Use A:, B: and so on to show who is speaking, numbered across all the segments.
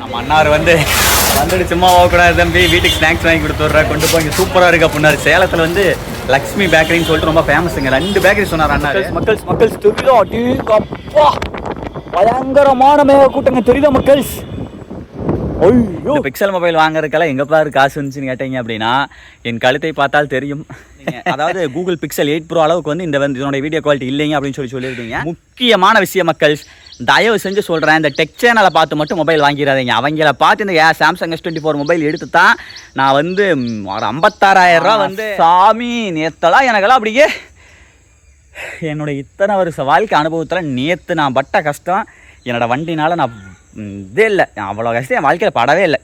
A: நம்ம அண்ணார் வந்துட்டு சும்மா போகக்கூடாது தம்பி, வீட்டுக்கு ஸ்நாக்ஸ் வாங்கி கொடுத்துட்றா, கொண்டு போய் இங்கே சூப்பராக இருக்கு அப்படின்னாரு. சேலத்தில் லக்ஷ்மி பேக்கரின்னு சொல்லிட்டு ரொம்ப ஃபேமஸுங்க. 2 பேக்கரி சொன்னார் அண்ணா. மக்கள்ஸ் தெரியுதா? அப்பா பயங்கரமான மேக கூட்டங்க தெரியுதா மக்கள்ஸ்? ஐயோ, பிக்சல் மொபைல் வாங்குறதுக்கெல்லாம் எங்கே பாரு காசு வந்துச்சுன்னு கேட்டீங்க அப்படின்னா, என் கழுத்தை பார்த்தால் தெரியும். அதாவது கூகுள் பிக்சல் 8 ப்ரோ அளவுக்கு இதனுடைய வீடியோ குவாலிட்டி இல்லைங்க அப்படின்னு சொல்லியிருக்கீங்க. முக்கியமான விஷயம் மக்கள்ஸ், தயவு செஞ்சு சொல்கிறேன், இந்த டெக் சேனலை பார்த்து மட்டும் மொபைல் வாங்கிடாதீங்க. அவங்கள பார்த்து இந்த சாம்சங் S24 மொபைல் எடுத்து தான் நான் ஒரு 56,000 ரூபா சாமி நேத்தெல்லாம் எனக்கெல்லாம் அப்படியே என்னோட இத்தனை வருஷ வாழ்க்கை அனுபவத்தில் நேற்று நான் பட்ட கஷ்டம் என்னோடய வண்டினால் நான் இதே இல்லை. அவ்வளோ கஷ்டம் என் வாழ்க்கையில் படவே இல்லை.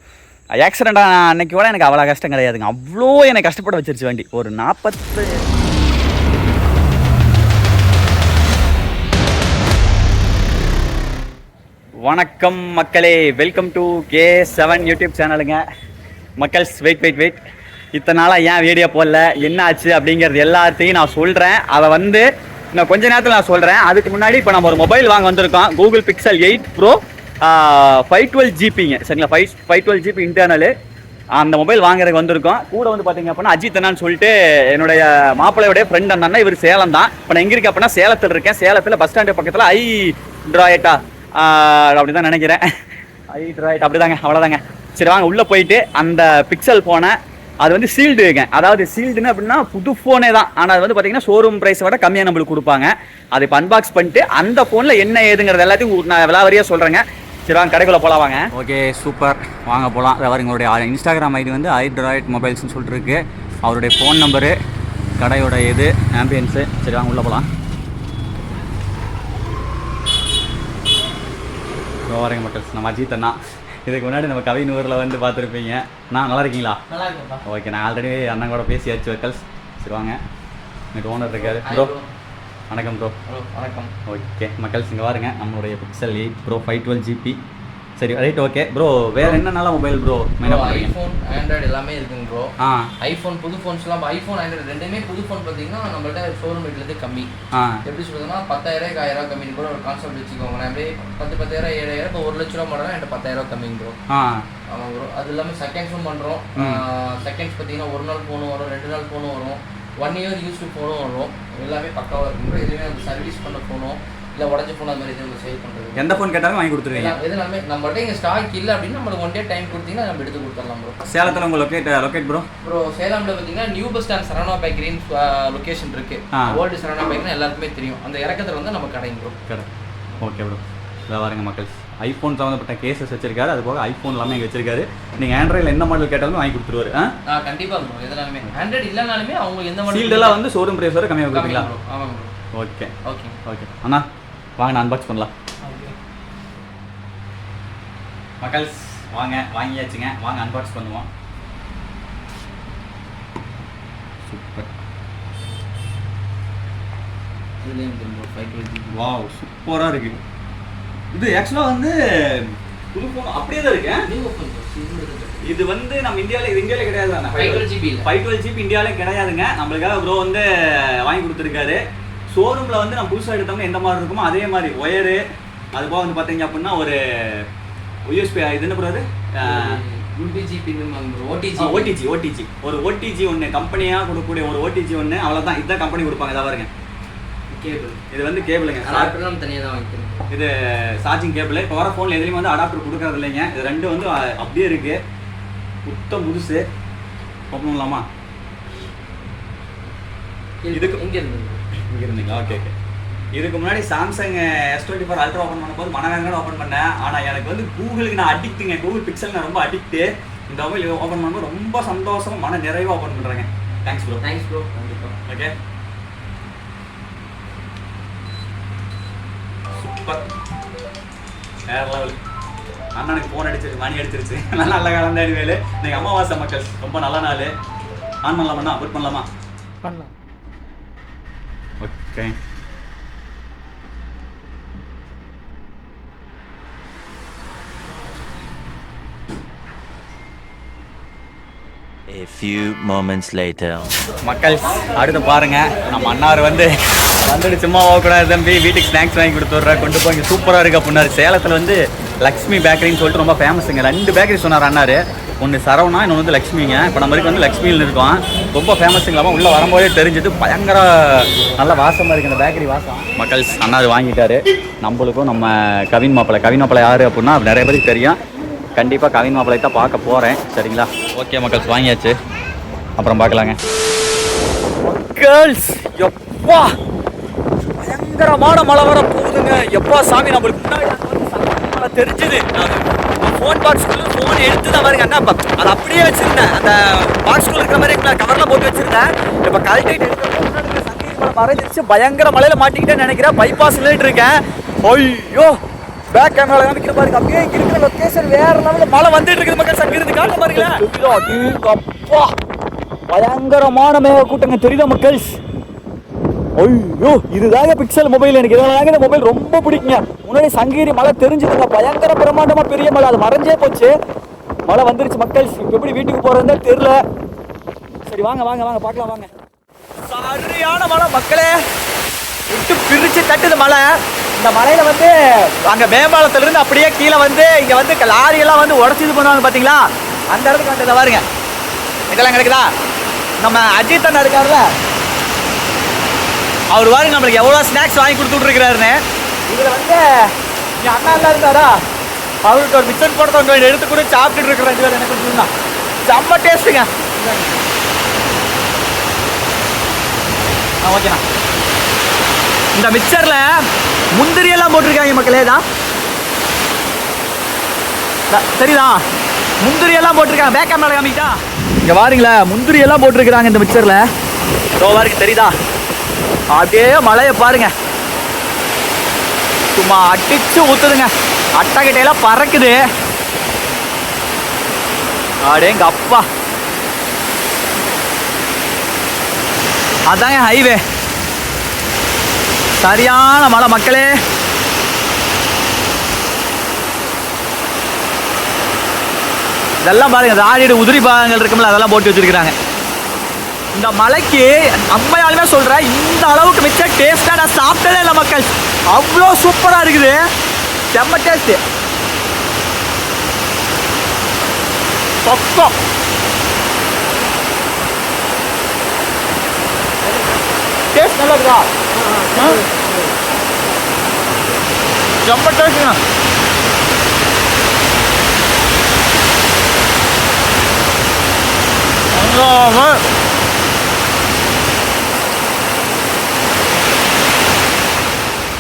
A: ஆக்சிடெண்ட் அன்னைக்கு கூட எனக்கு அவ்வளோ கஷ்டம் கிடையாதுங்க. அவ்வளோ எனக்கு கஷ்டப்பட வச்சிருச்சு வண்டி. ஒரு 40. வணக்கம் மக்களே, வெல்கம் டு K7 யூடியூப் சேனலுங்க. மக்கள்ஸ் வெயிட் இத்தனை நாளாக ஏன் வீடியோ போடல, என்ன ஆச்சு அப்படிங்கிறது எல்லாத்தையும் நான் சொல்கிறேன். அதை இன்னும் கொஞ்ச நேரத்தில் நான் சொல்கிறேன். அதுக்கு முன்னாடி இப்போ நம்ம ஒரு மொபைல் வாங்க வந்திருக்கோம். கூகுள் பிக்சல் 8 ப்ரோ 512 ஜிபிங்க, சரிங்களா? 512 ஜிபி இன்டர்னலு. அந்த மொபைல் வாங்குறதுக்கு வந்திருக்கோம். கூட பார்த்தீங்க அப்படின்னா அஜித் அண்ணான்னு சொல்லிட்டு என்னுடைய மாப்பிள்ளையோடைய ஃப்ரெண்ட் அண்ணா. இவர் சேலம் தான். இப்போ நான் எங்கே இருக்கேன் அப்படின்னா சேலத்தில் இருக்கேன். சேலத்தில் பஸ் ஸ்டாண்டு பக்கத்தில் ஐட்ராய்ட்டா அப்படி தான் நினைக்கிறேன். ஐட்ராய்ட் அப்படி தாங்க, அவ்வளோதாங்க. சரி வாங்க உள்ளே போயிட்டு அந்த பிக்சல் ஃபோனை, அது சீல்டுங்க. அதாவது சீல்டுன்னு அப்படின்னா புது ஃபோனே தான். ஆனால் அது பார்த்தீங்கன்னா ஷோரூம் ப்ரைஸை விட கம்மியாக நம்மளுக்கு கொடுப்பாங்க. அதை இப்போ அன்பாக்ஸ் பண்ணிட்டு அந்த ஃபோனில் என்ன ஏதுங்கிறது எல்லாத்தையும் நான் விலாவரியாக சொல்கிறேங்க. சரி வாங்க கடைக்குள்ளே போகலாம் வாங்க. ஓகே சூப்பர், வாங்க போகலாம். அவருங்களுடைய இன்ஸ்டாகிராம் ஐடி ஐட்ராய்ட் மொபைல்ஸ்னு சொல்லிட்டு இருக்கு. அவருடைய ஃபோன் நம்பரு, கடையோட இது, ஆம்பியன்ஸு. சரி வாங்க உள்ளே போகலாம். வரங்க மக்கள்ஸ், நம்ம அஜித் அண்ணா. இதுக்கு முன்னாடி நம்ம கவினூரில் பார்த்துருப்பீங்க. நான் நல்லா இருக்கீங்களா? நல்லா இருக்கேன். ஓகே, நான் ஆல்ரெடி அண்ணன் கூட பேசியாச்சு மக்கள்ஸ். சரி வாங்க, இங்கே ஓனர் இருக்காரு. ப்ரோ வணக்கம் ப்ரோ. வணக்கம். ஓகே மக்கள்ஸ், இங்கே பாருங்க நம்மளுடைய பிக்சல் 8 ப்ரோ 512 ஜிபி. சரி ரைட், ஓகே ப்ரோ. வேறு என்ன நல்ல மொபைல் ப்ரோ?
B: ஐஃபோன், ஆண்ட்ராய்டு எல்லாமே இருக்குங்க ப்ரோ. ஐஃபோன் புது ஃபோன்ஸ்லாம், ஐஃபோன் ஆண்ட்ராய்டு ரெண்டுமே புது ஃபோன் பார்த்தீங்கன்னா நம்மள்ட்ட ஷோரூம் ரேட்லேருந்து கம்மி. எப்படி சொல்றதுன்னா 10,000 1000 கம்மின்னு கூட ஒரு கான்செப்ட் வச்சுக்கோங்க. நான் அப்படியே 10,000 7,000 இப்போ 1 லட்ச ரூபா மாடலாம் என்கிட்ட 10,000 கம்மிங்க ப்ரோ. ஆமாம் ப்ரோ. அது இல்லாமல் செகண்ட்ஸும் பண்ணுறோம். செகண்ட்ஸ் பார்த்தீங்கன்னா 1 நாள் ஃபோனும் வரும், 2 நாள் ஃபோனும் வரும், 1 இயர் யூஸ்டு ஃபோனும் வரும். எல்லாமே பக்காவாக இருக்கும் ப்ரோ. எதுவுமே நம்ம சர்வீஸ் பண்ண ஃபோனும் இல்லை உடஞ்ச ஃபோன் அது மாதிரி எதுவும் சேல் பண்ணுறது.
A: எந்த ஃபோன் கேட்டாலும் வாங்கி கொடுத்துருவீங்க?
B: எல்லாமே நம்மள்ட்ட இங்கே ஸ்டாக் இல்லை அப்படின்னு நம்மளுக்கு 1 டே டைம் கொடுத்தீங்கன்னா நம்ம எடுத்து கொடுத்துடலாம் ப்ரோ.
A: சேலத்தில் உங்கள் லொக்கேட் ப்ரோ
B: சேலம்ல பார்த்தீங்கன்னா நியூ பஸ் ஸ்டாண்ட் சரவணா பேக்கரின் லொக்கேஷன் இருக்கு. ஓல்டு சரவணா பேக்கரின்னு எல்லாருக்குமே தெரியும். அந்த இறக்கத்தில் நம்ம கடைங்க ப்ரோ. கடை. Okay
A: bro. இதை பாருங்க மக்கள், ஐஃபோன் சம்மந்தப்பட்ட கேசஸ் வச்சிருக்காரு. அது போக ஐஃபோன் எல்லாமே இங்கே வச்சிருக்காரு. நீங்கள் ஆண்ட்ராய்டில் என்ன மாடல் கேட்டாலும் வாங்கி கொடுத்துருவாரு.
B: கண்டிப்பாக ப்ரோ. எதனாலுமே ஆண்ட்ராய்டு இல்லைனாலுமே அவங்க எந்த மாடல்
A: ஃபீல்டெல்லாம் ஷோரூம் ப்ரைஸ் வரை கம்மியாக கொடுப்பீங்களா?
B: ஆமாம் ப்ரோ.
A: ஓகே ஓகே ஓகே அண்ணா, வாங்க நான் அன்பாக்ஸ் பண்ணலாம். மக்கள்ஸ் வாங்க, வாங்கியாச்சுங்க. வாங்க அன்பாக்ஸ் பண்ணுவோம். சூப்பர். வாவ், சூப்பராக இருக்கு. இது ஆக்சுவலாக புது ஃபோன் அப்படியே தான் இருக்கு. இது நம்ம இந்தியாவில் கிடையாது தானே? 512 ஜிபி இந்தியாவிலே கிடையாதுங்க. நம்மளுக்காக ப்ரோ வாங்கி கொடுத்துருக்காரு. ஷோரூமில் நம்ம புதுசாக எடுத்தோம்னா எந்த மாதிரி இருக்குமோ அதே மாதிரி ஒயரு, அது போக பார்த்தீங்க அப்படின்னா ஒரு யூஎஸ்பி இது என்ன ப்ரோ, ஓடிஜி ஒரு ஓடிஜி ஒன்று கம்பெனியாக கொடுக்கக்கூடிய ஒரு ஓடிஜி ஒன்று, அவ்வளோதான். இதுதான் கம்பெனி கொடுப்பாங்க. இதாக பாருங்க, கேபிள். இது கேபிளுங்க.
B: தனியாக தான் வாங்கிக்கணும்.
A: இது சார்ஜிங் கேபிள். இப்போ வர ஃபோனில் எதுலேயும் அடாப்டர் கொடுக்கறது இல்லைங்க. இது ரெண்டும் அப்படியே இருக்குது. புத்தம் புதுசு. ஓப்பன் பண்ணலாமா? இதுக்கு இங்கே இருந்தீங்களா? Okay okay. இதுக்கு முன்னாடி சாம்சங் S24 அல்ட்ரா ஓப்பன் பண்ணும்போது மனவேங்கட ஓப்பன் பண்ணேன். ஆனால் எனக்கு கூகுளுக்கு நான் அடிக்ட்டுங்க. கூகுள் பிக்சல் நான் ரொம்ப அடிக்ட்டு. இந்த மொபைல் ஓப்பன் பண்ணும்போது ரொம்ப சந்தோஷமாக மன நிறைவாக ஓப்பன் பண்ணுறேங்க. Thanks bro.
B: Thanks bro. கண்டிப்பாக.
A: ஓகே சூப்பர், வேறு லெவல். அண்ணனுக்கு ஃபோன் அடிச்சிருச்சு, மணி அடிச்சிருச்சு. நல்ல காலம் தான் வேலு. இன்னைக்கு அமாவாசை மக்கள், ரொம்ப நல்ல நாள். ஆன் பண்ணலாமா? புட் பண்ணலாமா?
B: பண்ணலாம்.
A: Okay.
C: A few moments later.
A: மக்கள் அடுத்து பாருங்க, நம்ம அண்ணார் வந்துட்டு சும்மா போகக்கூடாது தம்பி, வீட்டுக்கு ஸ்நாக்ஸ் வாங்கி கொடுத்துட்றேன், கொண்டு போய் இங்கே சூப்பராக இருக்குது அப்படின்னாரு. சேலத்தில் வந்து லக்ஷ்மி பேக்கரின்னு சொல்லிட்டு ரொம்ப ஃபேமஸுங்க. 2 பேக்கரி சொன்னார் அண்ணாரு. ஒன்று சரவணா, இன்னொன்று வந்து லக்ஷ்மிங்க. இப்போ நம்மளுக்கு வந்து லக்ஷ்மியில் இருக்கோம், ரொம்ப ஃபேமஸுங்களாமா. உள்ளே வரும்போதே தெரிஞ்சது, பயங்கர நல்ல வாசமாக இருக்குது இந்த பேக்கரி வாசம். மக்கள் அண்ணாரு வாங்கிட்டாரு. நம்மளுக்கும் நம்ம கவின் மாப்பிள்ளை யார் அப்படின்னா நிறைய பேருக்கு தெரியும். கண்டிப்பாக கவின் மாப்பிள்ளை தான் பார்க்க போகிறேன். சரிங்களா? ஓகே மக்கள்ஸ், வாங்கியாச்சு, அப்புறம் பார்க்கலாங்க. மக்கள்ஸ் எப்பா பயங்கரமான மழை வர போகுதுங்க. எப்பா சாமி, நம்மளுக்கு முன்னாடி மழை தெரிஞ்சுது. நான் ஃபோன் பாக்ஸ்குள்ள ஃபோன் எடுத்து தான் பாருங்க அண்ணா, அதை அப்படியே வச்சிருந்தேன். அந்த பாக்ஸ்குள்ள இருக்கிற மாதிரி கவர்லாம் போட்டு வச்சிருந்தேன். இப்போ கழட்டிட்டு சங்கீத மழை மறைஞ்சிருச்சு. பயங்கர மழையில மாட்டிக்கிட்டேன்னு நினைக்கிறேன். பைபாஸ் நின்றுட்டு இருக்கேன். ஐயோ, பேக் கேமரா காமிக்கிற பாருங்க. அப்படியே இருக்கிற லொக்கேஷன் வேற லெவலில் மழை வந்துட்டு இருக்குது மக்கள். சங்கிருந்து காட்ட பாருங்களேன். அப்பா பயங்கரமான மேக கூட்டங்க தெரியுதா மக்கள்ஸ்? ஐயோ, இதுதாங்க பிக்சல் மொபைல். எனக்கு இதனால இந்த மொபைல் ரொம்ப பிடிக்குங்க. முன்னாடி சங்ககிரி மழை தெரிஞ்சுதுங்க, பயங்கர பிரமாண்டமா பெரிய மழை. அது மறைஞ்சே போச்சு, மழை வந்துருச்சு மக்கள்ஸ். இப்போ எப்படி வீட்டுக்கு போறதுன்னு தெரியல. சரி வாங்க வாங்க வாங்க பார்க்கலாம் வாங்க. சரியான மழை மக்களே, விட்டு பிரிச்சு தட்டுது மழை. இந்த மலையில வந்து அங்க மேம்பாலத்துல இருந்து அப்படியே கீழே வந்து இங்க வந்து லாரி எல்லாம் வந்து உடச்சி இது பண்ணுவாங்க பாத்தீங்களா, அந்த இடத்துக்கு வந்து பாருங்க. இதெல்லாம் கிடைக்குதா? நம்ம அஜித் அண்ணா இருக்காருல்ல, அவர் பாருங்க நம்மளுக்கு எவ்வளோ ஸ்நாக்ஸ் வாங்கி கொடுத்துட்டு இருக்கிறாருன்னு. இதில் வந்து என் அண்ணா எல்லாம் இருந்தாரா, அவருக்கு ஒரு மிச்சர் போட கொஞ்சம் எடுத்து கூட சாப்பிட்டுட்டு இருக்கிறேன். இது எனக்கு சொன்னா செம்ம டேஸ்ட்டுங்க. ஓகேண்ணா, இந்த மிக்சரில் முந்திரியெல்லாம் போட்டிருக்காங்க மக்களே. தான் சரிதா, முந்திரியெல்லாம் போட்டிருக்காங்க. பேக் கேமரா காமிக்கிட்டா இங்கே பாருங்களேன், முந்திரியெல்லாம் போட்டிருக்கிறாங்க இந்த மிக்சரில். பாருங்க தெரியுதா, அப்படியே மழையை பாருங்க, சும்மா அடிச்சு ஊத்துதுங்க. அட்டைக்கிட்டையெல்லாம் பறக்குது. அடேங்க அப்பா, அதாங்க ஹைவே. சரியான மழை மக்களே. இதெல்லாம் பாருங்க, ராடியோட உதிரி பாகங்கள் இருக்கும்ல, அதெல்லாம் போட்டு வச்சிருக்கிறாங்க. இந்த மலைக்கு அம்மையாலுமே சொல்கிறேன், இந்த அளவுக்கு மிச்ச டேஸ்ட்டாக நான் சாப்பிட்டதே இல்லை மக்கள். அவ்வளோ சூப்பராக இருக்குது, செம்ம டேஸ்ட்டு. பக்கம் டேஸ்ட் நல்லா இருக்குதா? செம்ம டேஸ்ட்டுங்க.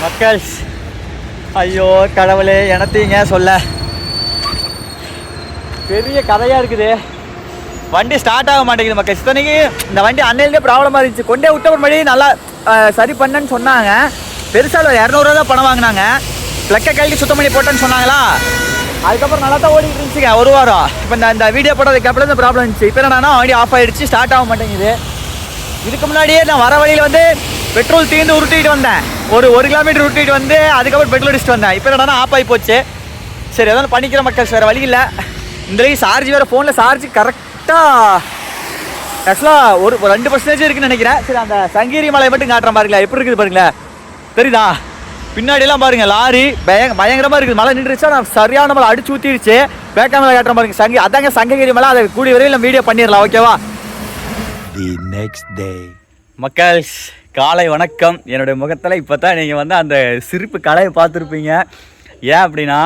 A: மக்கள் ஐயோ கடவுளே, எனத்தீங்க சொல்ல பெரிய கதையாக இருக்குது. வண்டி ஸ்டார்ட் ஆக மாட்டேங்குது மக்கள். இத்தனைக்கு இந்த வண்டி அன்னையிலே ப்ராப்ளமாக இருந்துச்சு. கொண்டே விட்ட ஒரு மணி நல்லா சரி பண்ணேன்னு சொன்னாங்க. பெருசாக 200 தான் பணம் வாங்கினாங்க. பிளக்கை கழட்டி சுத்தம் பண்ணி போட்டேன்னு சொன்னாங்களா. அதுக்கப்புறம் நல்லா தான் ஓடிட்டு இருந்துச்சுங்க ஒரு வாரம். இப்போ இந்த வீடியோ போட்டதுக்கு அப்புறம் இந்த ப்ராப்ளம் இருந்துச்சு. இப்போ என்னன்னா வண்டி ஆஃப் ஆகிடுச்சு, ஸ்டார்ட் ஆக மாட்டேங்குது. இதுக்கு முன்னாடியே நான் வர வழியில் வந்து பெட்ரோல் தீர்ந்து உருட்டிட்டு வந்தேன். ஒரு 1 கிலோமீட்டர் உருட்டிட்டு வந்து அதுக்கப்புறம் பெட்ரோல் அடிச்சுட்டு வந்தேன். இப்போ என்னன்னா ஆஃப் ஆகி போச்சு. சரி எதாவது பண்ணிக்கிற மக்கள், வேறு வழி இல்லை. இந்த சார்ஜ் வேறு, ஃபோனில் சார்ஜ் கரெக்டாக ஆக்சுவலாக ஒரு 2% இருக்குன்னு நினைக்கிறேன். சரி அந்த சங்ககிரி மலையை மட்டும் காட்டுறேன் பாருங்களேன், எப்படி இருக்குது பாருங்களேன். தெரியுதா? பின்னாடியெல்லாம் பாருங்கள் லாரி பயங்கரமாக இருக்குது. மழை நின்றுச்சா, நான் சரியான மழை அடிச்சு ஊற்றிடுச்சு. பேக் கேமரா காட்டுறேன் பாருங்க. அதாங்க சங்ககிரி மலை. அதை கூடிய வரையில் நம்ம வீடியோ பண்ணிடலாம், ஓகேவா? தி நெக்ஸ்ட் டே மக்கள் காலை வணக்கம். என்னுடைய முகத்தில் இப்போ தான் நீங்கள் வந்து அந்த சிரிப்பு கலையை பார்த்துருப்பீங்க. ஏன் அப்படின்னா,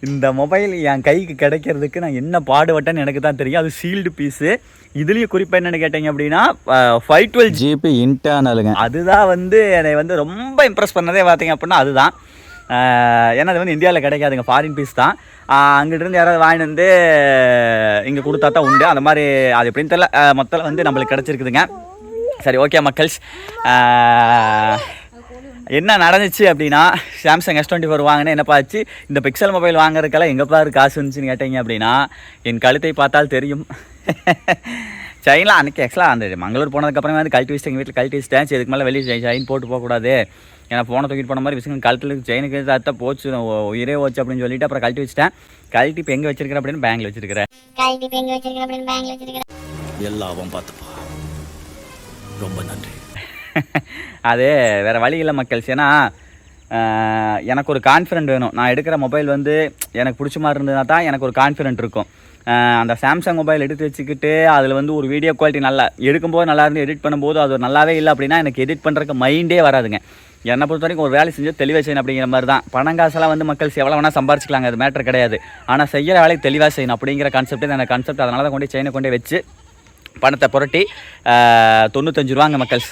A: இந்த மொபைல் என் கைக்கு கிடைக்கிறதுக்கு நான் என்ன பாடுபட்டேன்னு எனக்கு தான் தெரியும். அது சீல்டு பீஸு. இதுலேயும் குறிப்பாக என்னென்னு கேட்டிங்க அப்படின்னா 512 GB இன்டர்னலுங்க. அதுதான் வந்து என்னை வந்து ரொம்ப இம்ப்ரெஸ் பண்ணதே பார்த்தீங்க அப்படின்னா அதுதான். ஏன்னா அது வந்து இந்தியாவில் கிடைக்காதுங்க, ஃபாரின் பீஸ் தான். அங்கிட்டிருந்து யாராவது வாங்கிட்டு வந்து இங்கே கொடுத்தா தான் உண்டு. அந்த மாதிரி அது எப்படின்னு தெரியல, மொத்தம் வந்து நம்மளுக்கு கிடச்சிருக்குதுங்க. சரி ஓகே மக்கள்ஸ், என்ன நடந்துச்சு அப்படின்னா, சாம்சங் S24 வாங்கினேன். என்னப்பா ஆச்சு, இந்த பிக்சல் மொபைல் வாங்குறதுக்கெல்லாம் எங்கேப்பா காசு வந்துச்சுன்னு கேட்டீங்க அப்படின்னா, என் கழுத்தை பார்த்தால் தெரியும். செயின்லாம் அன்றைக்கி ஆக்சுவலாக அந்த மங்களூர் போனதுக்கப்புறமே வந்து கழட்டி வச்சுட்டு எங்கள் வீட்டில் கழட்டி வச்சுட்டேன். சரி இதுக்கு மேலே வெளியே செயின் போட்டு போகக்கூடாது, ஏன்னா ஃபோனை தூக்கிட்டு போன மாதிரி விஷயங்கள் கழுத்தில் செயினுக்கு தான் போச்சு, உயிரே போச்சு அப்படின்னு சொல்லிட்டு அப்புறம் கழட்டி வச்சுட்டேன். கழட்டி இப்போ எங்கே வச்சிருக்கிறேன் அப்படின்னு பேங்கில் வச்சிருக்கிறேன். எல்லாம் பார்த்துப்பா, ரொம்ப நன்றி. அது வேறு வழி இல்லை மக்கள்ஸ். ஏன்னா எனக்கு ஒரு கான்ஃபிடென்ட் வேணும். நான் எடுக்கிற மொபைல் வந்து எனக்கு பிடிச்ச மாதிரி இருந்ததுனா தான் எனக்கு ஒரு கான்ஃபிடென்ட் இருக்கும். அந்த சாம்சங் மொபைல் எடுத்து வச்சுக்கிட்டு அதில் வந்து ஒரு வீடியோ குவாலிட்டி நல்லா எடுக்கும்போது நல்லா இருந்து எடிட் பண்ணும்போது அது நல்லாவே இல்லை அப்படின்னா எனக்கு எடிட் பண்ணுறதுக்கு மைண்டே வராதுங்க. என்னை பொறுத்த வரைக்கும் ஒரு வேலை செஞ்சு தெளிவாக செய்யணும் அப்படிங்கிற மாதிரி தான். பணம் காசெல்லாம் வந்து மக்கள் எவ்வளோ வேணால் சம்பாரிச்சிக்கலாங்க, அது மேட்டர் கிடையாது. ஆனால் செய்கிற வேலைக்கு தெளிவாக செய்யணும் அப்படிங்கிற கான்செப்ட் அந்த கான்செப்ட். அதனால தான் கொண்டு செயினை கொண்டே வச்சு பணத்தை புரட்டி 95 ரூபாங்க மக்கள்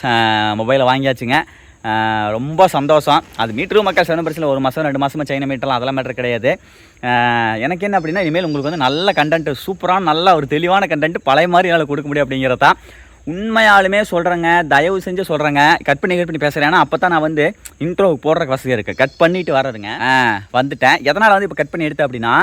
A: மொபைலை வாங்கியாச்சுங்க. ரொம்ப சந்தோஷம். அது மீட்டரும் மக்கள் செவன் பிரச்சனை 1 மாதம் 2 மாதமாக செயினை மீட்டலாம், அதெல்லாம் மேட்டர் கிடையாது. எனக்கு என்ன அப்படின்னா இனிமேல் உங்களுக்கு வந்து நல்ல கண்டென்ட், சூப்பரான நல்ல ஒரு தெளிவான கண்டென்ட் பழைய மாதிரி என்னால் கொடுக்க முடியும் அப்படிங்கிறது தான். உண்மையாலுமே சொல்கிறேங்க, தயவு செஞ்சு சொல்கிறேங்க, கட் பண்ணி பேசுகிறேன். ஏன்னா அப்போ தான் நான் வந்து இன்ட்ரோவுக்கு போடுறக்கு வசதியாக இருக்குது. கட் பண்ணிவிட்டு வர்றதுங்க வந்துட்டேன். எதனால் வந்து இப்போ கட் பண்ணி எடுத்தேன் அப்படின்னா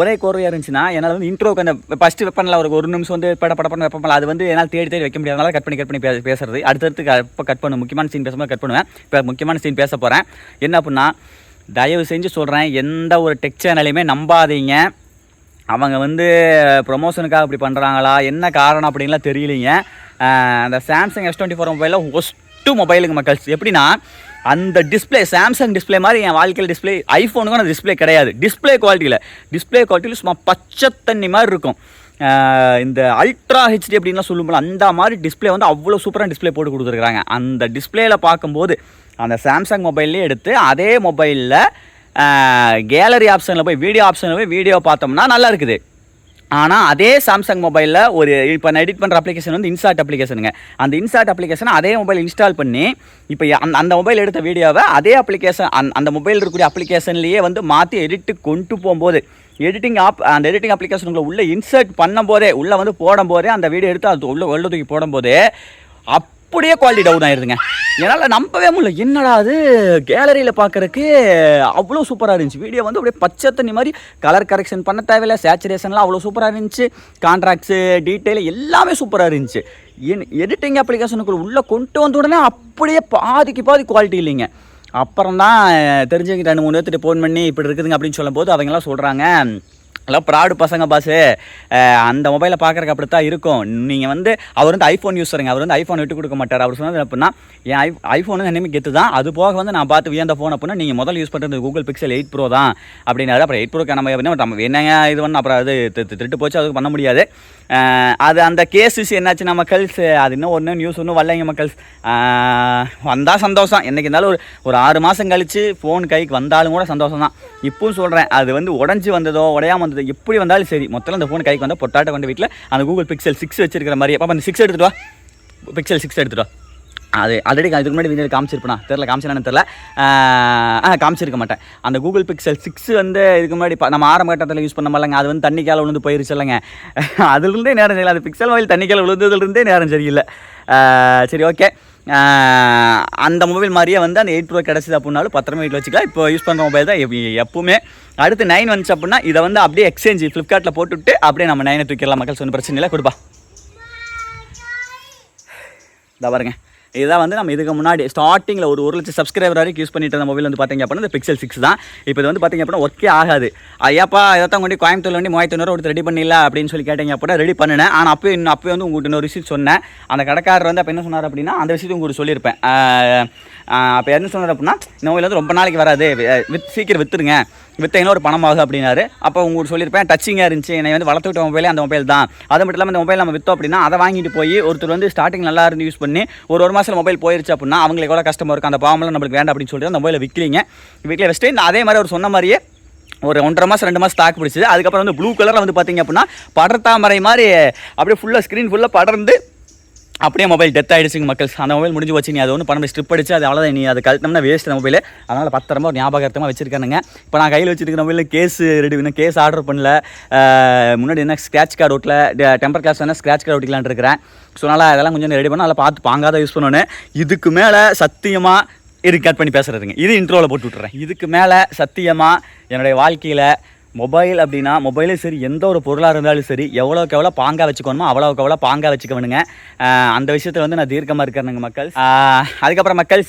A: ஒரே கோர்வையாக இருந்துச்சுன்னா என்னால் வந்து இன்ட்ரோக்கு அந்த ஃபஸ்ட்டு வெப்பனில் ஒரு நிமிஷம் வந்து படப்படப்பட வெப்பமில்ல, அது வந்து என்னால் தேடி வைக்க முடியாதனால கட் பண்ணி பேசுறது. அடுத்தடுத்து இப்போ கட் பண்ணுவேன். முக்கியமான சீன் பேசும்போது கட் பண்ணுவேன். இப்போ முக்கியமான சீன் பேச போகிறேன். என்ன அப்படின்னா தயவு செஞ்சு சொல்கிறேன், எந்த ஒரு டெக் சேனலையுமே நம்பாதீங்க. அவங்க வந்து ப்ரொமோஷனுக்காக இப்படி பண்ணுறாங்களா, என்ன காரணம் அப்படின்லாம் தெரியலைங்க. அந்த சாம்சங் S24 மொபைலில் ஒஸ்ட்டு மொபைலுக்கு மக்கள்ஸ். எப்படின்னா அந்த டிஸ்பிளே சாம்சங் டிஸ்பிளே மாதிரி என் வாழ்க்கையில் டிஸ்பிளே ஐஃபோனுக்கும் அந்த டிஸ்பிளே கிடையாது. டிஸ்பிளே குவாலிட்டியில் சும்மா பச்சை தண்ணி மாதிரி இருக்கும். இந்த அல்ட்ரா ஹெச்டி அப்படின்லாம் சொல்லும்போது அந்த மாதிரி டிஸ்பிளே வந்து அவ்வளோ சூப்பராக டிஸ்பிளே போட்டு கொடுத்துருக்குறாங்க. அந்த டிஸ்பிளேயில் பார்க்கும்போது அந்த சாம்சங் மொபைல்லே எடுத்து அதே மொபைலில் கேலரி ஆப்ஷனில் போய் வீடியோ பார்த்தோம்னா நல்லா இருக்குது. ஆனால் அதே சாம்சங் மொபைலில் ஒரு இப்போ நான் எடிட் பண்ணுற அப்ளிகேஷன் வந்து இன்சார்ட் அப்ளிகேஷனுங்க. அந்த இன்சார்ட் அப்ளிகேஷனை அதே மொபைல் இன்ஸ்டால் பண்ணி இப்போ அந்த மொபைல் எடுத்த வீடியோவை அதே அப்ளிகேஷன் அந்த மொபைல் இருக்கக்கூடிய அப்ளிகேஷன்லேயே வந்து மாற்றி எடிட்டு கொண்டு போகும்போது அந்த எடிட்டிங் அப்ளிகேஷனுக்குள்ள உள்ளே இன்சர்ட் பண்ணும்போதே உள்ளே வந்து போடும்போதே அந்த வீடியோ எடுத்து அது உள்ள தூக்கி போடும்போதே அப்படியே குவாலிட்டி டவுன் ஆயிருதுங்க. என்னால் நம்பவே முடியல. என்னடா அது கேலரியில் பார்க்குறக்கு அவ்வளோ சூப்பராக இருந்துச்சு. வீடியோ வந்து அப்படியே பச்சை தண்ணி மாதிரி, கலர் கரெக்ஷன் பண்ண தேவையில்லை, சேச்சுரேஷன்லாம் அவ்வளோ சூப்பராக இருந்துச்சு, கான்ட்ராக்ட்ஸு டீட்டெயில் எல்லாமே சூப்பராக இருந்துச்சு. எடிட்டிங் அப்ளிகேஷனுக்குள்ள உள்ளே கொண்டு வந்த உடனே அப்படியே பாதி குவாலிட்டி இல்லைங்க. அப்புறம் தான் தெரிஞ்சுக்கிட்டு 2-3 பேர்த்துட்டு ஃபோன் பண்ணி இப்படி இருக்குதுங்க அப்படின்னு சொல்லும்போது அவங்கெல்லாம் சொல்கிறாங்க, எல்லாம் ப்ராடு பசங்க பாஸு, அந்த மொபைலை பார்க்குறக்கு அப்படி தான் இருக்கும். நீங்கள் வந்து அவர் வந்து ஐஃபோன் யூஸருங்க, அவர் வந்து ஐஃபோன் விட்டு கொடுக்க மாட்டார். அவர் சொன்னது அப்படின்னா என் ஐஃபோனு என்னமே கெத்து தான், அது போக வந்து நான் பார்த்து வியந்த ஃபோன் அப்படின்னா நீங்கள் முதல் யூஸ் பண்ணுறது Google Pixel 8 Pro தான் அப்படின்னாரு. அப்புறம் 8 Pro நம்ம என்னங்க இது பண்ண அப்புறம் அது திருட்டு போச்சு, அதுக்கு பண்ண முடியாது. அது அந்த கேஸஸ் என்னாச்சு மக்கள்ஸ், அது இன்னும் ஒன்று நியூஸ் ஒன்றும் வரலைங்க மக்கள்ஸ். வந்தால் சந்தோஷம். என்றைக்கு இருந்தாலும் ஒரு 6 மாதம் கழித்து ஃபோன் கைக்கு வந்தாலும் கூட சந்தோஷம் தான். இப்பவும் சொல்கிறேன், அது வந்து உடஞ்சி வந்ததோ உடையாமல் வந்ததோ எப்படி வந்தாலும் சரி, மொத்தம் அந்த ஃபோன் கைக்கு வந்தால் பொட்டாட்ட கொண்டு வீட்டில் அந்த Google Pixel 6 வச்சிருக்கிற மாதிரி. அப்போ அந்த 6 எடுத்துகிட்டு வா, Pixel 6 எடுத்துகிட்டு வா. அது ஆல்ரெடி இதுக்கு முன்னாடி வீடியோ காமிச்சிருப்பேனா தெரில, காமிச்சினான்னு தெரில, காமிச்சிருக்க மாட்டேன். அந்த Google Pixel 6 வந்து இதுக்கு முன்னாடி நம்ம ஆரம்ப கட்டத்தில் யூஸ் பண்ண மாதிரிங்க, அது வந்து தண்ணி கால விழுந்து போயிருச்சு இல்லைங்க. அதுலேருந்தே நேரம் சரியில்லை. அது பிக்சல் மொபைல் தண்ணி கால விழுந்ததுலேருந்தே நேரம் சரியில்லை. சரி ஓகே, அந்த மொபைல் மாதிரியே வந்து அந்த 8 Pro கிடச்சிது அப்படின்னாலும் பத்திரமா வீட்டில் வச்சுக்கலாம். இப்போ யூஸ் பண்ணுற மொபைல் தான் எப்பவுமே. அடுத்து 9 வந்துச்சு அப்படின்னா இதை வந்து அப்படியே எக்ஸ்சேஞ்ச் ஃப்ளிப்கார்ட்டில் போட்டுவிட்டு அப்படியே நம்ம 9 தூக்கிடலாம் மக்கள். சொன்ன பிரச்சனை இல்லை, கொடுப்பா. இதை பாருங்க, இதுதான் வந்து நம்ம இதுக்கு முன்னாடி ஸ்டார்டிங்கில் ஒரு 1 லட்சம் சப்ஸ்கிரைபர் வரைக்கும் யூஸ் பண்ணிட்டு இருந்த மொபைல் வந்து பார்த்தீங்க அப்படின்னா இந்த Pixel 6 தான். இப்போ இது வந்து பார்த்தீங்க அப்படின்னா ஒர்க்கே ஆகாது. ஐயாப்பா இதைத்தான் கொண்டு கோயம்புத்தூர் வண்டி 3500 கொடுத்து ரெடி பண்ணிடல அப்படின்னு சொல்லி கேட்டீங்க அப்படின்னா ரெடி பண்ணினேன். ஆனால் அப்போ வந்து உங்கள்கிட்ட இன்னொரு விஷயம் சொன்னேன். அந்த கடைக்காரர் வந்து அப்போ என்ன சொன்னார் அப்படின்னா அந்த விஷயத்தை உங்களுக்கு சொல்லியிருப்பேன். அப்போ என்ன சொன்னார் அப்படின்னா இந்த மொபைல் வந்து ரொம்ப நாளைக்கு வராது, சீக்கிரம் விற்றுருங்க, விற்றீங்கன்னா ஒரு பணம் ஆகும் அப்படின்னாரு. அப்போ உங்களுக்கு சொல்லியிருப்பேன், டச்சிங்காக இருந்துச்சு, என்னை வந்து வளர்த்து விட்ட மொபைலே அந்த மொபைல் தான். அது மட்டும் இல்லாமல் இந்த மொபைல் நம்ம விற்றோம் அப்படின்னா அதை வாங்கிட்டு போய் ஒருத்தர் வந்து ஸ்டார்டிங் நல்லா இருந்து யூஸ் பண்ணி ஒரு மாதம் மொபைல் போயிருச்சு அப்படின்னா அவங்களுக்கு கூட கஷ்டமாக இருக்கும், அந்த பாவமெல்லாம் நம்மளுக்கு வேண்டாம் அப்படின்னு சொல்லிட்டு அந்த மொபைலை விற்கலிங்க. வீட்டில் வச்சுட்டு அதே மாதிரி அவர் சொன்ன மாதிரியே ஒரு 1.5 மாதம் 2 மாதம் தாக்கு பிடிச்சிது. அதுக்கப்புறம் வந்து ப்ளூ கலரில் வந்து பார்த்தீங்க அப்படின்னா படர்த்தாமரை மாதிரி அப்படியே ஃபுல்லாக ஸ்க்ரீன் ஃபுல்லாக படர்ந்து அப்படியே மொபைல் டெத் ஆகிடுச்சுங்க மக்கள். அந்த மொபைல் முடிஞ்சு வச்சு நீ அதை ஒன்று பண்ண ஸ்ட்ரிப் அடிச்சு அது அவ்வளோதான், நீ அது கழட்டினோம்னா வேஸ்ட் அந்த மொபைல். அதனால் பத்திரமா ஒரு ஞாபகமாக வச்சிருக்கானுங்க. இப்போ நான் கையில் வச்சுருக்க மொபைலில் கேஸ் ஆர்டர் பண்ணல. முன்னாடி என்ன ஸ்க்ராட்ச் கார்டு ஓட்டல, டெம்பர் கிளாஸ் வேணால் ஸ்க்ராட்ச் கார்டு ஓட்டிக்கலான்னு இருக்கிறேன். ஸோ அதனால் அதெல்லாம் கொஞ்சம் ரெடி பண்ணால் அதெல்லாம் பார்த்து பாங்காத யூஸ் பண்ணணும். இதுக்கு மேலே சத்தியமாக கட் பண்ணி பேசுகிறதுங்க, இது இன்ட்ரோவில் போட்டு விட்டுறேன். இதுக்கு மேலே சத்தியமாக என்னுடைய வாழ்க்கையில் மொபைல் அப்படின்னா மொபைலே சரி, எந்த ஒரு பொருளாக இருந்தாலும் சரி, எவ்வளோக்கு எவ்வளோ பாங்காக வச்சுக்கணுமோ அவ்வளோக்கு எவ்வளோ பாங்காக வச்சுக்கணுங்க. அந்த விஷயத்தில் வந்து நான் தீர்க்கமாக இருக்கிறேனுங்க மக்கள். அதுக்கப்புறம் மக்கள்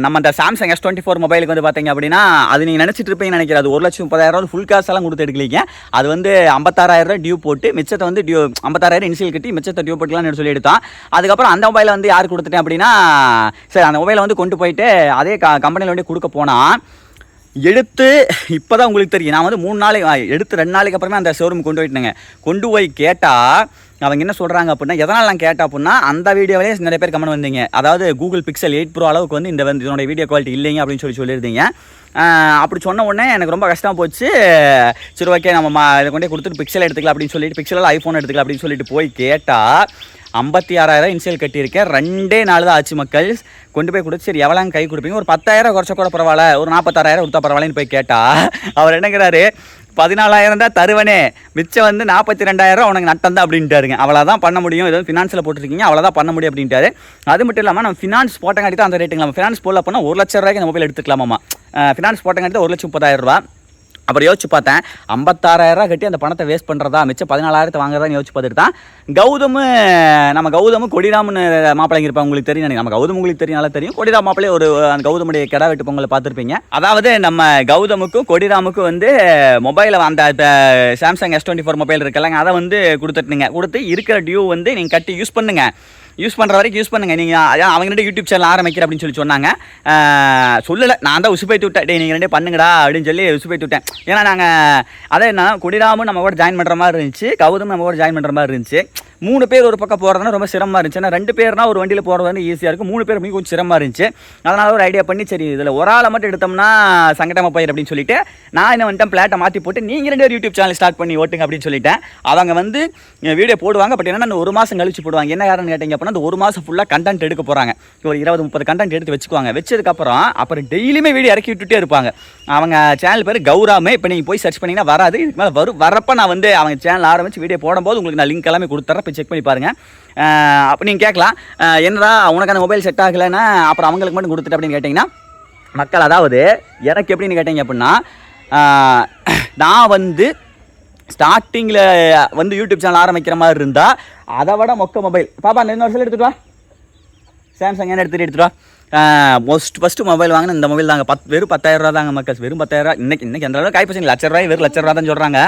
A: நம்ம அந்த சாம்சங் S24 மொபைலுக்கு வந்து பார்த்தீங்க அப்படின்னா அது நீங்கள் நினச்சிட்டு இருப்பீங்கன்னு நினைக்கிறேன். அது 1,30,000 ஃபுல் காசு எல்லாம் கொடுத்து எடுக்கலீங்க. அது வந்து 56,000 டியூ போட்டு மிச்சத்தை வந்து 56,000 இனிஷியல் கட்டி மிச்சத்தை டியூ போட்டுக்கலாம்னு சொல்லி எடுத்தான். அதுக்கப்புறம் அந்த மொபைலை வந்து யார் கொடுத்துட்டேன் அப்படின்னா சரி அந்த மொபைலை வந்து கொண்டு போயிட்டு அதே கம்பெனியில் வந்து கொடுக்க போனால் எடுத்து இப்போ தான் உங்களுக்கு தெரியும். நான் வந்து 3 நாளைக்கு எடுத்து 2 நாளைக்கு அப்புறமே அந்த ஷோரூம் கொண்டு போயிட்டேங்க. கொண்டு போய் கேட்டால் அவங்க என்ன சொல்கிறாங்க அப்படின்னா எதனால் நான் கேட்டேன் அப்படின்னா அந்த வீடியோவிலே நிறைய பேர் கமெண்ட் வந்தீங்க. அதாவது கூகுள் Pixel 8 Pro அளவுக்கு வந்து இதனோட வீடியோ குவாலிட்டி இல்லைங்க அப்படின்னு சொல்லியிருந்தீங்க. அப்படி சொன்ன உடனே எனக்கு ரொம்ப கஷ்டமாக போச்சு. சரி ஓகே நம்ம இதை கொண்டே கொடுத்துட்டு பிக்சல் எடுத்துக்கலாம் அப்படின்னு சொல்லிட்டு பிக்சலில் ஐஃபோன் எடுத்துக்கலாம் அப்படின்னு சொல்லிட்டு போய் கேட்டால் 56,000 இன்சியல் கட்டியிருக்கேன். 2 நாள் தான் ஆச்சு மக்கள். கொண்டு போய் கொடுத்து சரி எவ்வளோ கை கொடுப்பீங்க, ஒரு 10,000 குறைச்ச கூட பரவாயில்ல, ஒரு 46,000 கொடுத்தா பரவாயில்லன்னு போய் கேட்டால் அவர் என்னங்கிறாரு 14,000 தான் தருவனே, மிச்சம் வந்து 42,000 உனக்கு நட்டம் தான் அப்படின்ட்டாருங்க. அவ்வளோதான் பண்ண முடியும், ஏதாவது ஃபினான்ஸில் போட்டுருக்கீங்க அவ்வளோதான் பண்ண முடியும் அப்படின்ட்டாரு. அது மட்டும் இல்லாமல் நம்ம ஃபினான்ஸ் போட்டங்காட்டி தான் அந்த ரேட்டுங்க. நம்ம ஃபினான்ஸ் போடல அப்படின்னா 1,00,000 அந்த மொபைல் எடுத்துக்கலாமாம்மா. ஃபினான்ஸ் போட்டங்காட்டி தான் 1,30,000. அப்புறம் யோசிச்சு பார்த்தேன் 56,000 கட்டி அந்த பணத்தை வேஸ்ட் பண்ணுறதா மிச்சம் 14,000 வாங்குறதான்னு யோசிச்சு பார்த்துட்டு தான் நம்ம கௌதம் கொடிராம்னு மாப்பிள்ளைங்க இருப்பாங்க. உங்களுக்கு தெரியும், நம்ம கௌதம் உங்களுக்கு தெரியும், நல்லா தெரியும். கொடிராம் மாப்பிள்ளை அந்த கௌதமுடைய கிடா வெட்டு பொங்கலை பார்த்துருப்பீங்க. அதாவது நம்ம கௌதமுக்கும் கொடிராமுக்கும் வந்து மொபைலை அந்த சாம்சங் S24 மொபைல் இருக்குல்லங்க அதை வந்து கொடுத்து இருக்கிற டியூ வந்து நீங்கள் கட்டி யூஸ் பண்ணுங்கள், யூஸ் பண்ணுற வரைக்கும் யூஸ் பண்ணுங்கள். நீங்கள் அவங்கள்ட்ட யூடியூப் சேனல் ஆரம்பிக்கிற அப்படின்னு சொன்னாங்க. சொல்லலை, நான் தான் உசுப்பேத்தி விட்டேன். நீங்கள் 2 பண்ணுங்கடா அப்படின்னு சொல்லி உசுப்பேத்தி விட்டேன். ஏன்னா நாங்கள் அதை என்ன கொடிராமும் நம்ம கூட ஜாயின் பண்ணுற மாதிரி இருந்துச்சு, கௌதம் நம்ம கூட ஜாயின் பண்ணுற மாதிரி இருந்துச்சு. 3 பேர் ஒரு பக்கம் போகிறதுனா ரொம்ப சிரமமாக இருந்துச்சு. ஏன்னா 2 பேர்னா ஒரு வண்டியில் போகிறது வந்து ஈஸியாக இருக்கும், 3 பேர் கொஞ்சம் சிரமமாக இருந்துச்சு. அதனால் ஒரு ஐடியா பண்ணி சரி இதில் ஒரு ஆளை மட்டும் எடுத்தோம்னா சங்கடமாக போயிடும் அப்படின்னு சொல்லிட்டு நான் என்ன வந்துட்டேன், பிளாட்டை மாற்றி போட்டு நீங்கள் 2 பேர் யூடியூப் சேனல் ஸ்டார்ட் பண்ணி ஓட்டுங்க அப்படின்னு சொல்லிட்டேன். அவங்க வந்து வீடியோ போடுவாங்க, பட் என்னன்னா 1 மாதம் கழிச்சு போடுவாங்க. என்ன காரணம் கேட்டிங்க அப்படின்னா அந்த 1 மாதம் ஃபுல்லாக கண்டென்ட் எடுக்க போகிறாங்க. ஒரு 20-30 கண்டென்ட் எடுத்து வச்சுக்குவாங்க. வச்சதுக்கப்புறம் டெய்லியுமே வீடியோ இறக்கி விட்டுட்டே இருப்பாங்க. அவங்க சேனல் பேர் கௌராமே. இப்போ நீங்கள் போய் சர்ச் பண்ணிங்கன்னா வராது, இதுக்கு மேலே வரப்போ நான் வந்து அவங்க சேனல் ஆரம்பித்து வீடியோ போடும்போது உங்களுக்கு நான் லிங்க் எல்லாமே கொடுத்துட்றேன், போய் செக் பண்ணி பாருங்கள். அப்போ நீங்கள் கேட்கலாம் என்னடா உனக்கு அந்த மொபைல் செட் ஆகலைன்னா அப்புறம் அவங்களுக்கு மட்டும் கொடுத்துட்டு அப்படின்னு கேட்டிங்கன்னா மக்கள், அதாவது எனக்கு எப்படின்னு கேட்டிங்க அப்படின்னா நான் வந்து ஸ்டார்டிங்கில் வந்து யூடியூப் சேனல் ஆரம்பிக்கிற மாதிரி இருந்தால் அதை விட மொக்க மொபைல் பாப்பா 2 வருஷம் எடுத்துகிட்டு வா, சாம்சங் என்ன எடுத்துகிட்டு வா. ஃபஸ்ட்டு மொபைல் வாங்கினா இந்த மொபைல் தாங்க. வெறும் 10,000 தாங்க மக்கள், வெறும் 10,000. இன்னைக்கு அந்த அளவுக்கு காய்ப்பசி ₹1,00,000 வெறும் ₹1,00,000 தான் சொல்கிறாங்க.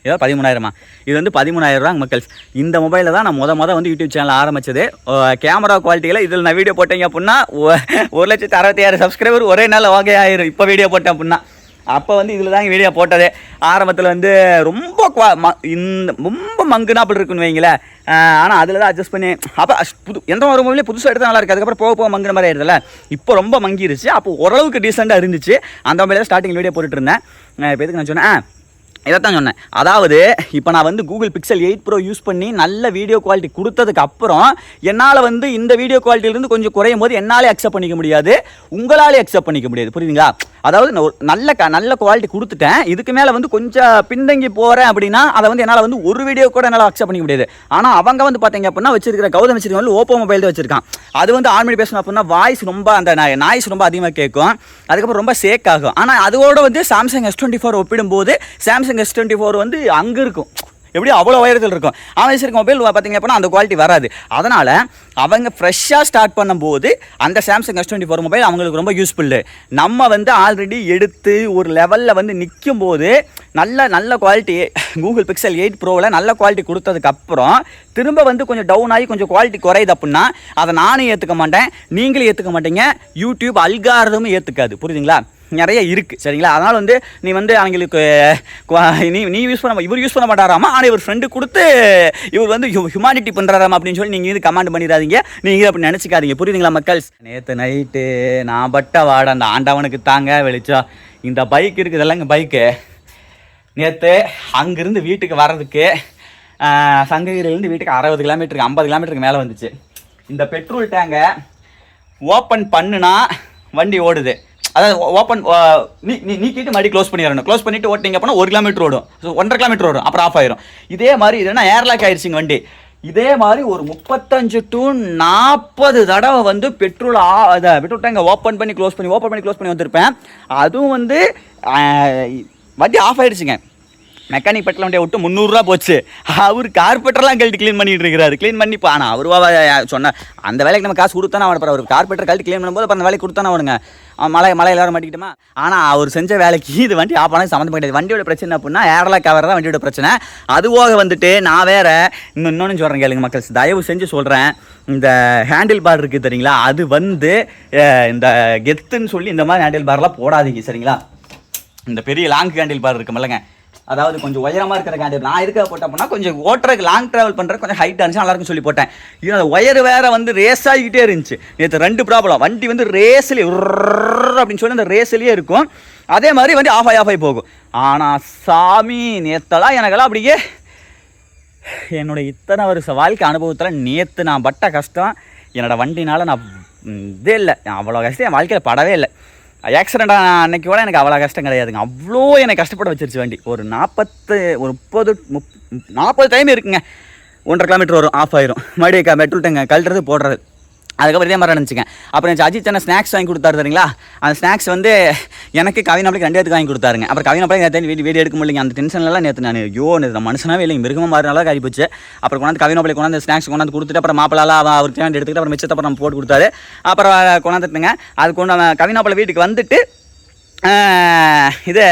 A: ஏதோ 13,000 இது வந்து 13,000 மக்கள். இந்த மொபைலில் தான் நான் மொதல் வந்து யூடியூப் சேனல் ஆரம்பித்தது. கேமரா குவாலிட்டியில் இதில் நான் வீடியோ போட்டேங்க அப்படின்னா 1,66,000 சப்ஸ்கிரைபர் ஒரே நாள் ஓகே ஆயிரும். இப்போ வீடியோ போட்டேன் அப்படின்னா அப்போ வந்து இதில் தாங்க வீடியோ போட்டதே. ஆரம்பத்தில் வந்து ரொம்ப ரொம்ப மங்குனாப்பில் இருக்குன்னு வைங்களேன். ஆனால் அதில் தான் அட்ஜஸ்ட் பண்ணி அப்போ எந்த ஒரு மொபைலே புதுசாக எடுத்தால் நல்லா இருக்குது. அதுக்கப்புறம் போக மங்குன மாதிரி ஆயிடுதுல, இப்போ ரொம்ப மங்கிருச்சு. அப்போ ஓரளவுக்கு டீசெண்டாக இருந்துச்சு. அந்த மொபைலில் ஸ்டார்டிங் வீடியோ போட்டுட்டு இருந்தேன். இப்போ எதுக்கு நான் சொன்னேன் இதைத்தான் சொன்னேன். அதாவது இப்போ நான் வந்து கூகுள் Pixel 8 Pro யூஸ் பண்ணி நல்ல வீடியோ குவாலிட்டி கொடுத்ததுக்கு அப்புறம் என்னால் வந்து இந்த வீடியோ குவாலிட்டியிலேருந்து கொஞ்சம் குறையும் போது என்னாலே அக்செப்ட் பண்ணிக்க முடியாது, உங்களாலே அக்செப்ட் பண்ணிக்க முடியாது. புரியுதுங்களா? அதாவது நல்ல குவாலிட்டி கொடுத்துட்டேன், இதுக்கு மேலே வந்து கொஞ்சம் பின்தங்கி போகிறேன் அப்படின்னா அதை வந்து என்னால் வந்து ஒரு வீடியோ கூட என்னால் அக்செப்ட் பண்ணிக்க முடியாது. ஆனால் அவங்க வந்து பார்த்தீங்க அப்படின்னா வச்சிருக்கிற கௌதம் வச்சிருக்க ஓப்போ மொபைல் தான் வச்சிருக்கான். அது வந்து ஆன் பண்ணி பேசணும் அப்படின்னா வாய்ஸ் ரொம்ப அந்த நாய்ஸ் ரொம்ப அதிகமாக கேட்கும், அதுக்கப்புறம் ரொம்ப சேக் ஆகும். ஆனால் அதோட வந்து சாம்சங் S24 ஒப்பிடும்போது சாம்சங் S24 வந்து அங்கே இருக்கும், எப்படி அவ்வளோ உயரத்தில் இருக்கும். அவன் வச்சிருக்க மொபைல் பார்த்தீங்க அப்படின்னா அந்த குவாலிட்டி வராது. அதனால் அவங்க ஃப்ரெஷ்ஷாக ஸ்டார்ட் பண்ணும்போது அந்த சாம்சங் S24 மொபைல் அவங்களுக்கு ரொம்ப யூஸ்ஃபுல்லு. நம்ம வந்து ஆல்ரெடி எடுத்து ஒரு லெவலில் வந்து நிற்கும் போது நல்ல குவாலிட்டி கூகுள் Pixel 8 Proவில் நல்ல குவாலிட்டி கொடுத்ததுக்கப்புறம் திரும்ப வந்து கொஞ்சம் டவுன் ஆகி கொஞ்சம் குவாலிட்டி குறையுது அப்படின்னா அதை நானும் ஏற்றுக்க மாட்டேன், நீங்களும் ஏற்றுக்க மாட்டீங்க, யூடியூப் அல்காரதமும் ஏற்றுக்காது. புரியுதுங்களா? நிறைய இருக்குது சரிங்களா? அதனால் வந்து நீ வந்து அவங்களுக்கு நீ யூஸ் பண்ண இவர் யூஸ் பண்ண மாட்டாராமா, ஆனால் இவர் ஃப்ரெண்டு கொடுத்து இவர் வந்து ஹியூமானிட்டி பண்ணுறாராமா அப்படின்னு சொல்லி நீங்கள் இது கமெண்ட் பண்ணிடாதீங்க, நீங்கள் அப்படி நினச்சிக்காதீங்க. புரியுதுங்களா மக்கள்? நேற்று நைட்டு நான் பட்ட வாட அந்த ஆண்டவனுக்கு தாங்க வெளிச்சம். இந்த பைக் இருக்குது இல்லைங்க, பைக்கு நேற்று அங்கேருந்து வீட்டுக்கு வர்றதுக்கு சங்ககிரியிலேருந்து வீட்டுக்கு 60 கிலோமீட்டருக்கு 50 கிலோமீட்டருக்கு மேலே வந்துச்சு. இந்த பெட்ரோல் டேங்கை ஓப்பன் பண்ணுனா வண்டி ஓடுது, அதாவது ஓப்பன் நீக்கிட்டு மறுபடியும் க்ளோஸ் பண்ணிடணும். க்ளோஸ் பண்ணிவிட்டு ஓட்டிங்க அப்படின்னா 1 கிலோமீட்டர் ஓடும், 1.5 கிலோமீட்டர் ஓடும், அப்புறம் ஆஃப் ஆயிரும். இதே மாதிரி இதுனா ஏர்லாக் ஆயிடுச்சுங்க வண்டி. இதே மாதிரி ஒரு 35 to 40 தடவை வந்து பெட்ரோல் டேங்கை ஓப்பன் பண்ணி க்ளோஸ் பண்ணி வந்திருப்பேன். அதுவும் வந்து வண்டி ஆஃப் ஆயிடுச்சுங்க. மெக்கானிக் பெட்ரோல் வண்டியை விட்டு 300 ரூபா போச்சு. அவர் கார்பெட்டர்லாம் கழட்டி க்ளீன் பண்ணிட்டு இருக்கிறாரு. க்ளீன் பண்ணி ஆனால் அவர் சொன்ன அந்த வேலைக்கு நம்ம காசு கொடுத்தானே அவனை. அப்புறம் அவர் கார்பெட்டர் கழட்டி க்ளீன் பண்ணும்போது அப்புறம் அந்த வேலைக்கு கொடுத்தானே அவனுங்க. மழை எல்லாரும் மாட்டிக்கிட்டோமா. ஆனால் அவர் செஞ்ச வேலைக்கு இது வண்டி ஆஃப் ஆனது சம்மந்தம் கிடையாது. வண்டியோட பிரச்சனை அப்படின்னா ஏர்லாக் கவர் தான் வண்டியோட பிரச்சனை. அதுவாக வந்துட்டு நான் வேற இன்னொன்று சொல்கிறேன் கேளுங்க மக்கள்ஸ், தயவு செஞ்சு சொல்கிறேன். இந்த ஹேண்டில் பார் இருக்குது தெரியுங்களா, அது வந்து இந்த கெத்துன்னு சொல்லி இந்த மாதிரி ஹேண்டில் பார்லாம் போடாதீங்க சரிங்களா. இந்த பெரிய லாங் ஹேண்டில் பார் இருக்குமில்லங்க, அதாவது கொஞ்சம் உயரமாக இருக்கிற ஹேண்டில் நான் இருக்க போட்டேன் அப்படின்னா கொஞ்சம் ஓட்டுறதுக்கு லாங் ட்ராவல் பண்ணுறது கொஞ்சம் ஹைட்டாக இருந்துச்சு, நல்லா இருக்குன்னு சொல்லி போட்டேன். இது அந்த ஒயர் வேறு வந்து ரேஸ் ஆகிக்கிட்டே இருந்துச்சு. நேற்று 2 ப்ராப்ளம். வண்டி வந்து ரேஸ்லேயே அப்படின்னு சொல்லி அந்த ரேஸ்லேயே இருக்கும். அதே மாதிரி வண்டி ஆஃப் ஆகி போகும். ஆனால் சாமி நேற்றெல்லாம் எனக்கெல்லாம் அப்படியே என்னோட இத்தனை வருஷ வாழ்க்கை அனுபவத்தில் நேற்று நான் பட்ட கஷ்டம் என்னோடய வண்டினால் நான் இதே இல்லை. அவ்வளோ கஷ்டம் என் வாழ்க்கையில் படவே இல்லை. ஆக்சிடெண்ட் அன்னைக்கு கூட எனக்கு அவ்வளோ கஷ்டம் கிடையாதுங்க. அவ்வளோ எனக்கு கஷ்டப்பட வச்சிருச்சு வண்டி. ஒரு 40 டைம் இருக்குங்க. 1.5 கிலோமீட்டர் வரும், ஆஃப் ஆயிரும். மறுபடியும் பெட்ரோல் டேங்க் கழட்டுறது போடுறது. அதுக்கப்புறம் இதே மாதிரி நினச்சிங்க. அப்புறம் எனக்கு அஜித் அண்ணன் ஸ்நாக்ஸ் வாங்கி கொடுத்தாரு தெரியுங்களா. அந்த ஸ்நாக்ஸ் வந்து எனக்கு கவினாப்பிளைக்கு 2 பேருக்கு வாங்கி கொடுத்தாருங்க. அப்புறம் கவினாப்பிளைக்கு நேற்று வீடியோ எடுக்க முடியலைங்க. அந்த டென்ஷன்லாம் நேற்று நான் நேற்று மனுஷனாவே இல்லைங்க, மிருகமாக மாறினால காரி போச்சு. அப்புறம் கொண்டாந்து கவினாப்பிளை கொண்டாந்து ஸ்நாக்ஸ் கொண்டாந்து கொடுத்துட்டு அப்புறம் மாப்பிளாலாம் அவருக்கு எடுத்துக்கிட்டு அப்புறம் மிச்சத்தை அப்புறம் போட்டு கொடுத்தாரு. அப்புறம் கொண்டாந்துட்டுங்க. அது கொண்டு கவினாப்பிளை வீட்டுக்கு வந்துட்டு இது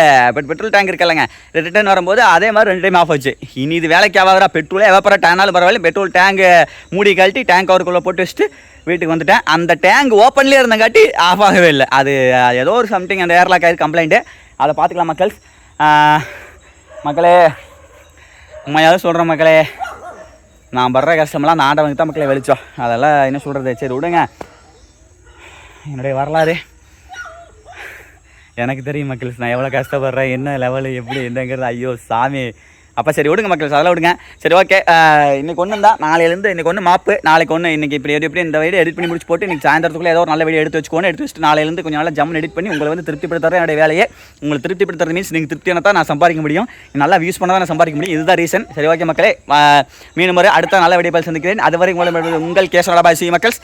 A: பெட்ரோல் டேங்க் இருக்கலைங்க, ரிட்டர்ன் வரும்போது அதே மாதிரி 2 டைம் ஆஃப் ஆச்சு. இனி இது வேலைக்கு ஆகாதா, பெட்ரோலே எவாப்பரேட் ஆனாலும் பரவாயில்ல, பெட்ரோல் டேங்கு மூடி கழட்டி டேங்க் கவருக்குள்ளே போட்டு வச்சுட்டு வீட்டுக்கு வந்துட்டேன். அந்த டேங்க் ஓப்பன்லேயே இருந்தங்காட்டி ஆஃப் ஆகவே இல்லை. அது ஏதோ ஒரு சம்திங் அந்த ஏர்லாக் ஆயிருக்கு கம்ப்ளைண்ட்டு. அதை பார்த்துக்கலாம் மக்கள்ஸ். மக்களே உண்மையாவது சொல்கிறேன் மக்களே, நான் படுற கஷ்டமெல்லாம் அந்த ஆண்டவனுக்கு தான் மக்களே வெளிச்சோம். அதெல்லாம் என்ன சொல்கிறது, சரி விடுங்க. என்னுடைய வரலாறு எனக்கு தெரியும் மக்கள்ஸ், நான் எவ்வளோ கஷ்டப்படுறேன், என்ன லெவலு எப்படி என்னங்கிறது. ஐயோ சாமி. அப்போ சரி விடுங்க மக்கள்ஸ், அதெல்லாம் விடுங்க. சரி ஓகே. இன்றைக்கி ஒன்று தான், நாளையிலேருந்து இன்றைக்கி ஒன்று மாப்பு, நாளைக்கு ஒன்று. இன்றைக்கி எப்படி இந்த வீடியோ எடிட் பண்ணி முடிச்சு போட்டு இன்றைக்கி சாயந்தரத்துக்குள்ளே ஏதோ ஒரு நல்ல வீடியோ எடுத்து வச்சுட்டு நாளையிலேருந்து கொஞ்சம் நல்லா ஜம்முன்னு எடிட் பண்ணி உங்களை வந்து திருப்திப்படுத்துறது என்னுடைய வேலையே. உங்களை திருப்திப்படுத்துறது மீன்ஸ் நீங்கள் திருப்தியான தான் நான் சம்பாதிக்க முடியும், நல்லா யூஸ் பண்ண தான் நான் சம்பாதிக்க முடியும். இதுதான் ரீசன். சரி ஓகே மக்களே, மீண்டும் அடுத்த நல்ல வீடியோ சந்திக்கிறேன். அதுவரை உங்கள் கேசவ பாய். சி மக்கள்ஸ்.